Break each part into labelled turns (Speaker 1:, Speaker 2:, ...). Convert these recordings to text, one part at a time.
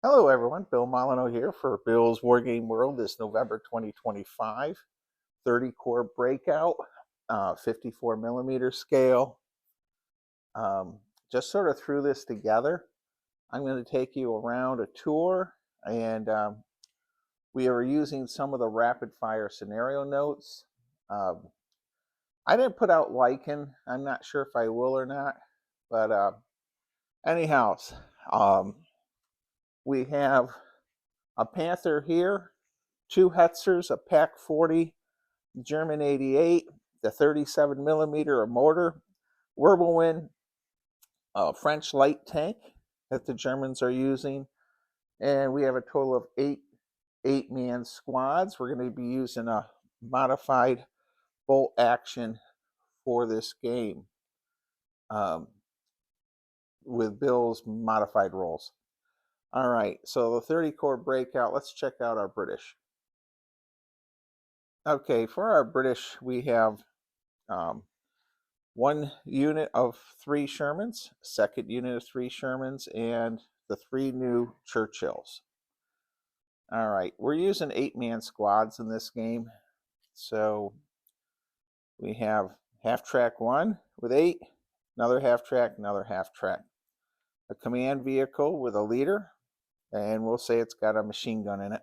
Speaker 1: Hello everyone, Bill Molyneux here for Bill's Wargame World this November 2025. 30 core breakout, 54 millimeter scale. Just sort of threw this together. I'm going to take you around a tour, and we are using some of the rapid fire scenario notes. I didn't put out Lycan. I'm not sure if I will or not, but anyhow, we have a Panther here, two Hetzers, a Pack 40, German 88, the 37 millimeter mortar, Wirbelwind, a French light tank that the Germans are using, and we have a total of eight-man squads. We're going to be using a modified bolt action for this game with Bill's modified rolls. All right, so the 30 core breakout, let's check out our British. Okay, for our British, we have one unit of 3 Shermans, second unit of 3 Shermans, and the 3 new Churchills. All right, we're using 8-man squads in this game. So we have half track 1 with 8, another half track, a command vehicle with a leader, and we'll say it's got a machine gun in it.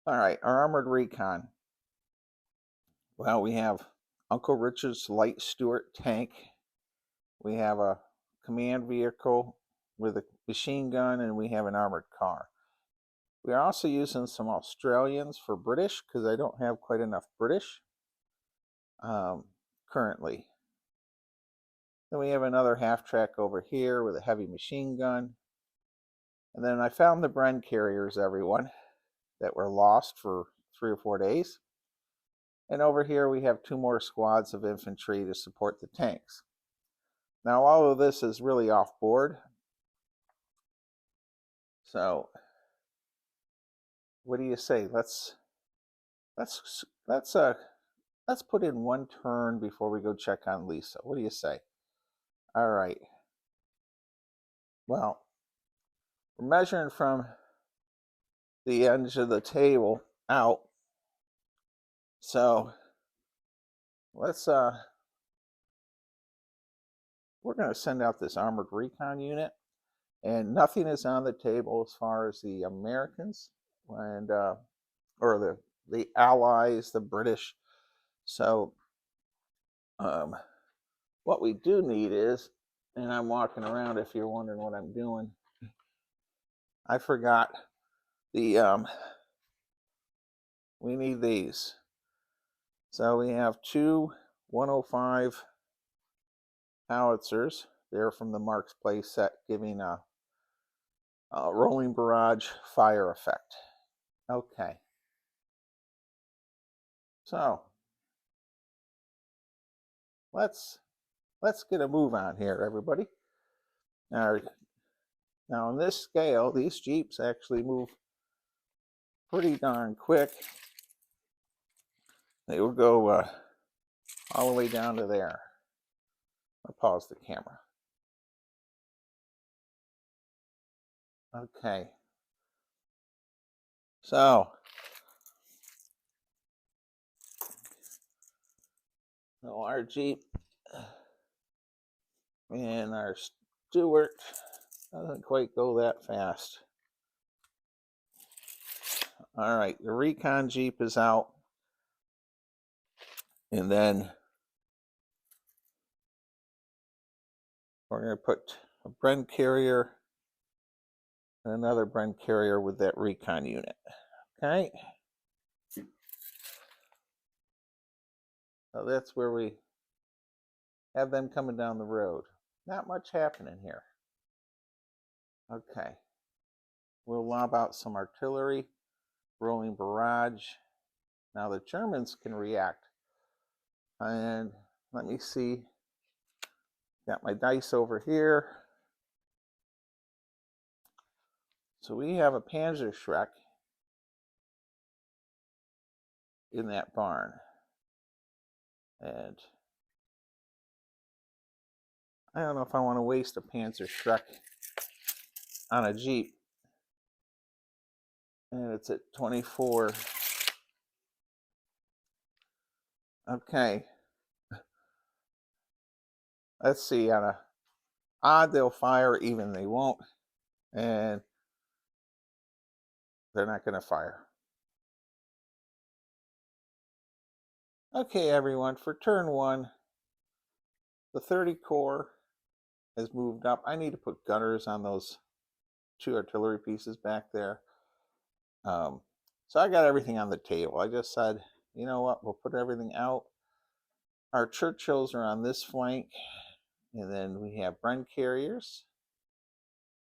Speaker 1: All right, our armored recon. Well, we have Uncle Richard's Light Stuart tank. We have a command vehicle with a machine gun, and we have an armored car. We are also using some Australians for British because I don't have quite enough British currently. Then we have another half track over here with a heavy machine gun. And then I found the Bren carriers, everyone, that were lost for 3 or 4 days. And over here we have 2 more squads of infantry to support the tanks. Now all of this is really off board. So what do you say? Let's put in 1 turn before we go check on Lisa. What do you say? All right. Well, we're measuring from the edge of the table out. So let's we're going to send out this armored recon unit, and nothing is on the table as far as the Americans and or the Allies, the British. So what we do need is, and I'm walking around if you're wondering what I'm doing, I forgot the we need these. So we have 2 105 howitzers. They're from the Mark's Play set, giving a rolling barrage fire effect. Okay. So let's get a move on here, everybody. Now on this scale, these Jeeps actually move pretty darn quick. They will go all the way down to there. I'll pause the camera. Okay. So our Jeep and our Stuart doesn't quite go that fast. All right, the Recon Jeep is out. And then we're going to put a Bren carrier and another Bren carrier with that Recon unit. Okay. So that's where we have them coming down the road. Not much happening here. Okay. We'll lob out some artillery, rolling barrage. Now the Germans can react. And let me see. Got my dice over here. So we have a Panzerschreck in that barn. And I don't know if I want to waste a Panzerschreck on a Jeep. And it's at 24. Okay. Let's see, on a odd they'll fire, even they won't. And they're not going to fire. Okay, everyone, for turn one, the 30 core has moved up. I need to put gunners on those 2 artillery pieces back there. So I got everything on the table. I just said, you know what, we'll put everything out. Our Churchills are on this flank, and then we have Bren carriers.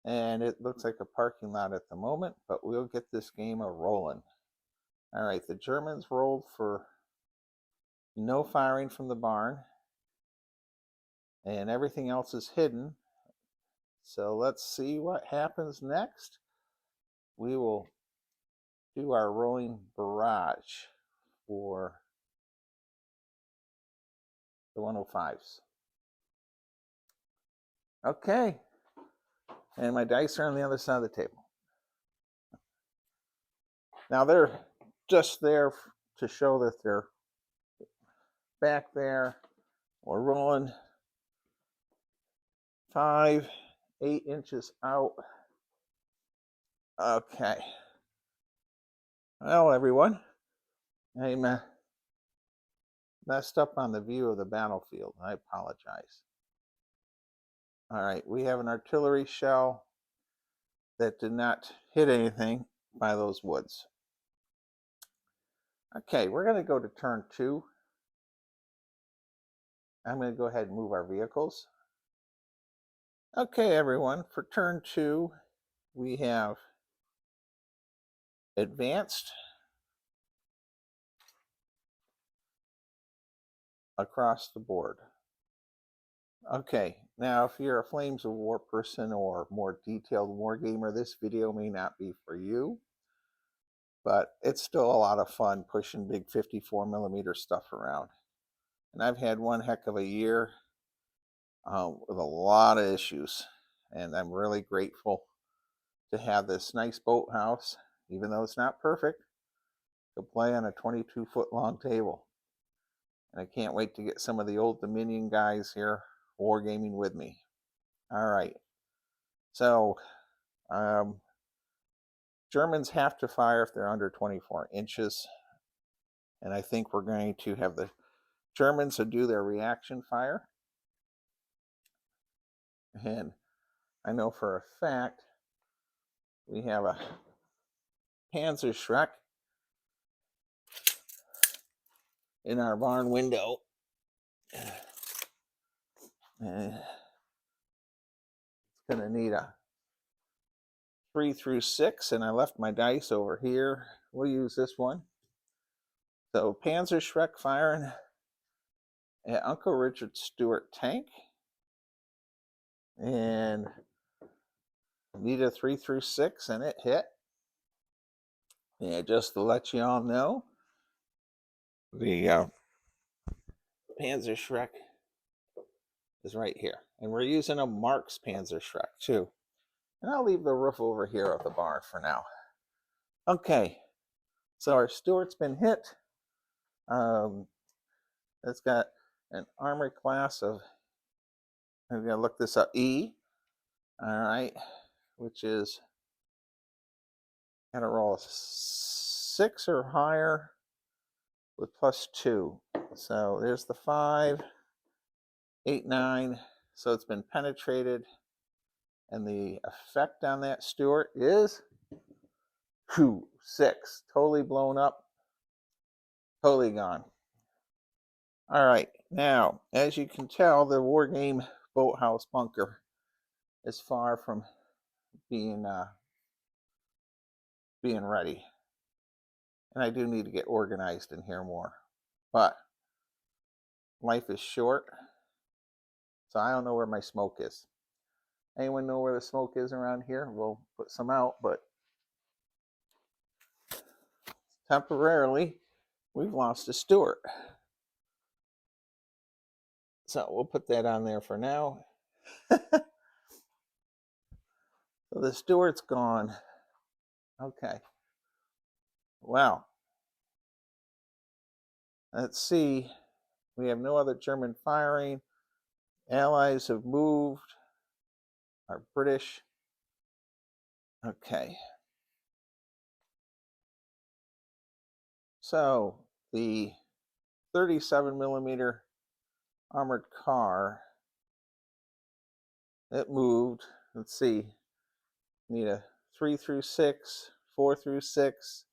Speaker 1: And it looks like a parking lot at the moment, but we'll get this game a-rolling. All right, the Germans rolled for no firing from the barn, and everything else is hidden. So let's see what happens next. We will do our rolling barrage for the 105s. Okay, and my dice are on the other side of the table. Now they're just there to show that they're back there. We're rolling 5, 8 inches out. Okay. Well, everyone, I messed up on the view of the battlefield. I apologize. All right, we have an artillery shell that did not hit anything by those woods. Okay, we're going to go to turn 2. I'm going to go ahead and move our vehicles. Okay, everyone, for turn 2, we have advanced across the board. Okay, now if you're a Flames of War person or more detailed war gamer, this video may not be for you, but it's still a lot of fun pushing big 54mm stuff around. And I've had one heck of a year with a lot of issues, and I'm really grateful to have this nice boathouse, even though it's not perfect, to play on a 22-foot long table. And I can't wait to get some of the old Dominion guys here wargaming with me. All right. So, Germans have to fire if they're under 24 inches. And I think we're going to have the Germans to do their reaction fire. And I know for a fact we have a Panzerschreck in our barn window. And it's going to need a 3 through 6, and I left my dice over here. We'll use this one. So Panzerschreck firing at Uncle Richard Stewart tank. And need a 3 through 6, and it hit. Yeah, just to let you all know, the Panzerschreck is right here. And we're using a Marks Panzerschreck too. And I'll leave the roof over here of the barn for now. Okay, so our Stewart's been hit. It's got an armor class of, I'm going to look this up, E. All right, which is, got to roll a 6 or higher with +2. So there's the 5, 8, 9. So it's been penetrated. And the effect on that Stewart is 6. Totally blown up. Totally gone. All right. Now, as you can tell, the War Game Boathouse bunker is far from being ready. And I do need to get organized in here more. But life is short. So I don't know where my smoke is. Anyone know where the smoke is around here? We'll put some out, but temporarily we've lost a Stewart. So we'll put that on there for now. So The Stuart's gone. Okay. Wow. Let's see. We have no other German firing. Allies have moved. Our British. Okay. So the 37 millimeter armored car, it moved. Let's see. Need a 3 through 6, 4 through 6,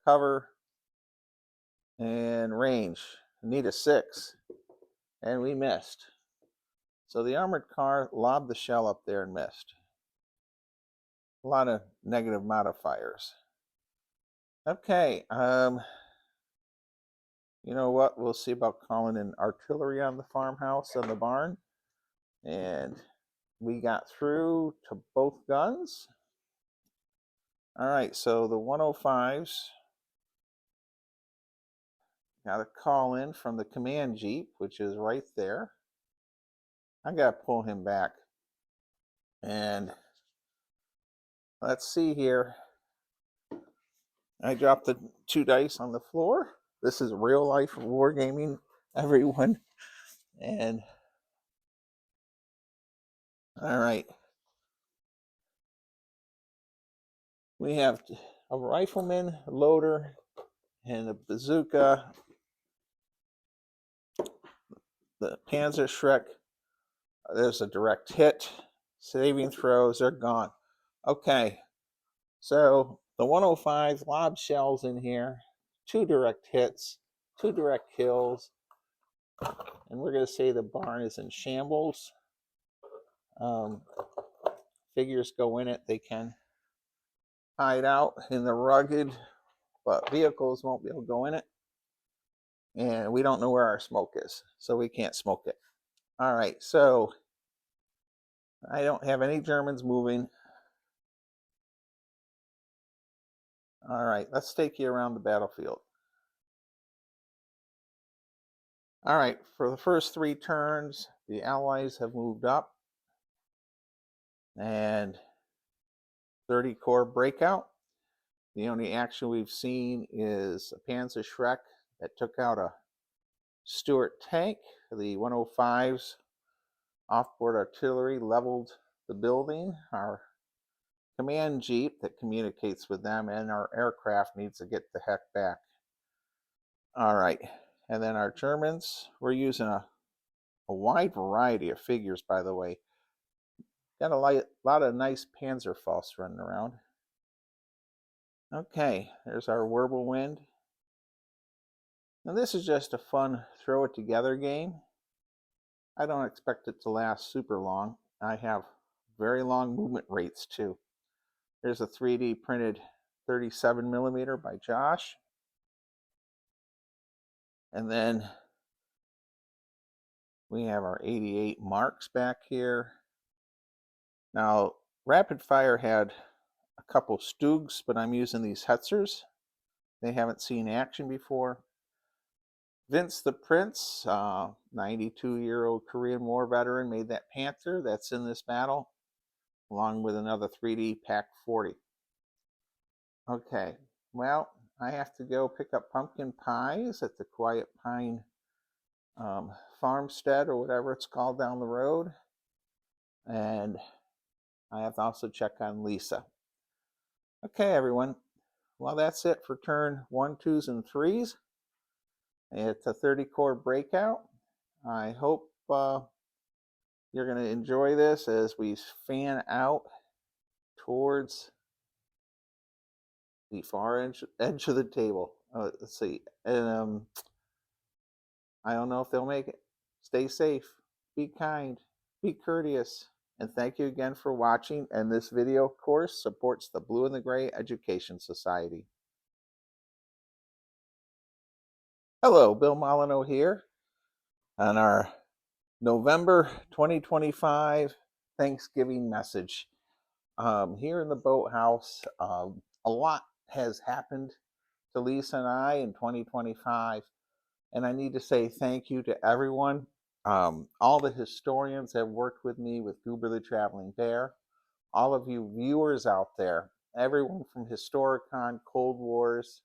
Speaker 1: cover, and range. Need a 6. And we missed. So the armored car lobbed the shell up there and missed. A lot of negative modifiers. Okay, you know what? We'll see about calling in artillery on the farmhouse and the barn. And we got through to both guns. All right, so the 105s got a call in from the command jeep, which is right there. I got to pull him back. And let's see here. I dropped the 2 dice on the floor. This is real life wargaming, everyone. And all right. We have a rifleman, loader, and a bazooka. The Panzer Shrek, there's a direct hit. Saving throws, they're gone. Okay, so the 105 lob shells in here, 2 direct hits, 2 direct kills, and we're going to say the barn is in shambles. Figures go in it, they can hide out in the rugged, but vehicles won't be able to go in it. And we don't know where our smoke is, so we can't smoke it. All right, so I don't have any Germans moving. All right, let's take you around the battlefield. All right, for the first 3 turns, the Allies have moved up. And 30 Corps breakout. The only action we've seen is a Panzer Shrek that took out a Stuart tank. The 105s off-board artillery leveled the building. Our command jeep that communicates with them and our aircraft needs to get the heck back. All right, and then our Germans, we're using a wide variety of figures, by the way. Got a lot of nice Panzerfaust running around. Okay, there's our Wirbelwind. Now this is just a fun throw it together game. I don't expect it to last super long. I have very long movement rates too. There's a 3D printed 37 millimeter by Josh. And then we have our 88 marks back here. Now, Rapid Fire had a couple Stugs, but I'm using these Hetzers. They haven't seen action before. Vince the Prince, 92-year-old Korean War veteran, made that Panther that's in this battle, along with another 3D Pack 40. Okay, well, I have to go pick up pumpkin pies at the Quiet Pine farmstead or whatever it's called down the road. And I have to also check on Lisa. Okay, everyone. Well, that's it for turn 1, 2s, and 3s. It's a 30 Corps breakout. I hope you're going to enjoy this as we fan out towards the far edge of the table. Let's see. And I don't know if they'll make it. Stay safe. Be kind. Be courteous. And thank you again for watching. And this video course supports the Blue and the Gray Education Society. Hello, Bill Molyneux here on our November 2025 Thanksgiving message. Here in the boathouse, a lot has happened to Lisa and I in 2025, and I need to say thank you to everyone. All the historians have worked with me with Goober the Traveling Bear. all of you viewers out there, everyone from Historicon, Cold Wars,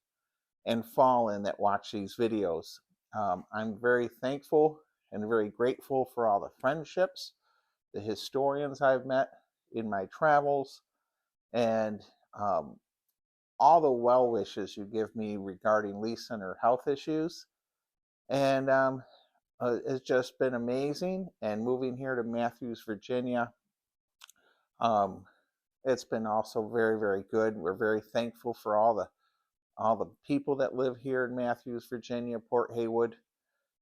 Speaker 1: and Fallen that watch these videos. I'm very thankful and very grateful for all the friendships, the historians I've met in my travels, and all the well wishes you give me regarding Lisa and her health issues. And it's just been amazing. And moving here to Matthews, Virginia, um, it's been also very, very good. We're very thankful for all the people that live here in Matthews, Virginia, Port Haywood.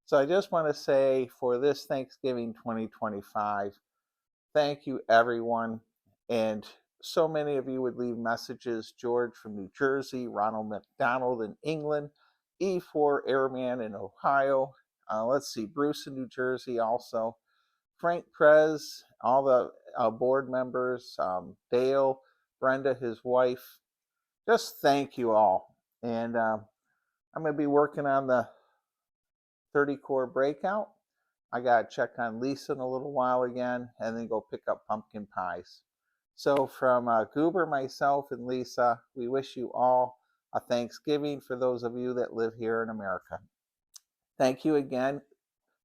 Speaker 1: So I just want to say for this Thanksgiving 2025, thank you everyone. And so many of you would leave messages. George from New Jersey, Ronald McDonald in England, E4 Airman in Ohio. Let's see, Bruce in New Jersey also. Frank Prez, all the board members, Dale, Brenda, his wife. Just thank you all. And I'm going to be working on the 30 core breakout. I got to check on Lisa in a little while again and then go pick up pumpkin pies. So from Goober, myself, and Lisa, we wish you all a Thanksgiving for those of you that live here in America. Thank you again.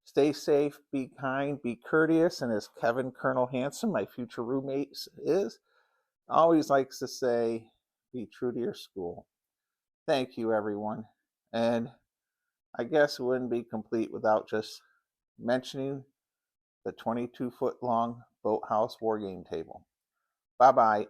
Speaker 1: Stay safe, be kind, be courteous, and as Kevin Colonel Hanson, my future roommate, always likes to say, be true to your school. Thank you, everyone. And I guess it wouldn't be complete without just mentioning the 22-foot long boathouse wargame table. Bye-bye.